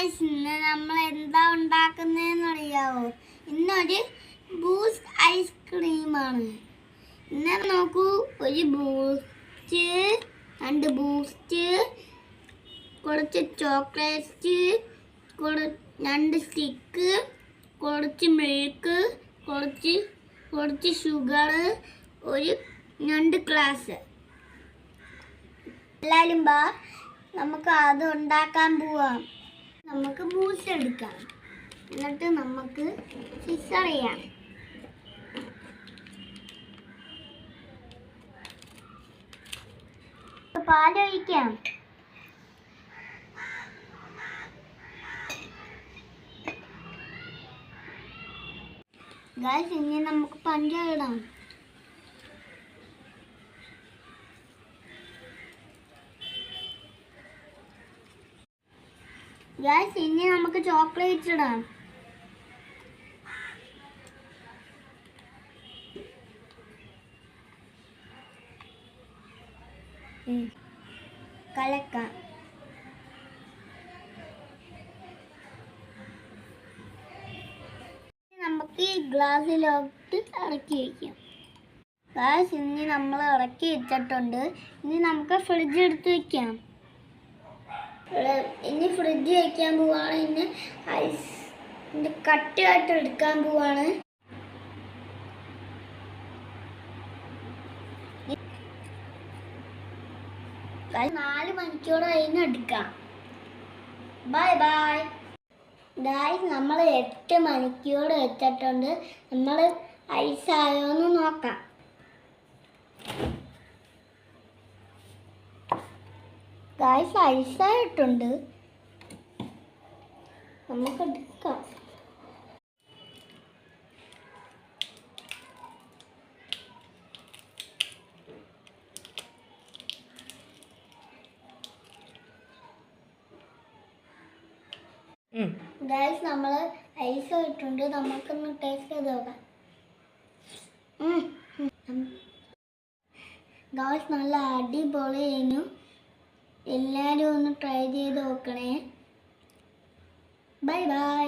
Guys, ഇന്ന് നമ്മൾ എന്താ ഉണ്ടാക്കുന്നതെന്ന് അറിയാവോ? ഇന്നൊരു ബൂസ്റ്റ് ഐസ്ക്രീമാണ്. ഇന്ന് നോക്കൂ, ഒരു ബൂസ്റ്റ്, 2 ബൂസ്റ്റ്, കുറച്ച് ചോക്ലേറ്റ്, 2 സ്റ്റിക്ക്, കുറച്ച് മിൽക്ക്, കുറച്ച് ഷുഗർ, ഒരു 2 ഗ്ലാസ്. എല്ലാവരും ബാ, നമുക്ക് അത് ഉണ്ടാക്കാൻ പോവാം. നമുക്ക് ബൂസ്റ്റ് എടുക്കാം, എന്നിട്ട് നമുക്ക് സിസർ ചെയ്യാം. പാലൊഴിക്കാം. ഗായ്സ്, ഇനി നമുക്ക് പഞ്ചാര ഇടാം. ഗായ്സ്, ഇനി നമുക്ക് ചോക്ലേറ്റ് ഇടാം. കലക്കാം. നമുക്ക് ഈ ഗ്ലാസ്സിലോട്ട് ഇറക്കി വയ്ക്കാം. ഗായ്സ്, ഇനി നമ്മൾ ഇറക്കി വെച്ചിട്ടുണ്ട്. ഇനി നമുക്ക് ഫ്രിഡ്ജ് എടുത്ത് വയ്ക്കാം. ഇനി ഫ്രിഡ്ജ് വയ്ക്കാൻ പോവാണ്. ഇനി ഐസ് കട്ടിയായിട്ട് എടുക്കാൻ പോവാണ്. ഗായ്സ്, 4 മണിക്കൂർ കഴിഞ്ഞ് എടുക്കാം. Bye bye. ഗായ്സ്, നമ്മൾ 8 മണിക്കൂർ വെച്ചിട്ടുണ്ട്. നമ്മൾ ഐസായോന്ന് നോക്കാം. ഗായ്സ്, ഐസായിട്ടുണ്ട്. നമുക്ക് എടുക്കാം. ഗായ്സ്, നമ്മൾ ഐസ് ഇട്ടുണ്ട്. നമുക്കൊന്ന് ടേസ്റ്റ് ചെയ്ത് നോക്കാം. ഗായ്സ്, നല്ല അടിപൊളിയായിരുന്നു. എല്ലാവരും ഒന്ന് ട്രൈ ചെയ്ത് നോക്കണേ. Bye bye.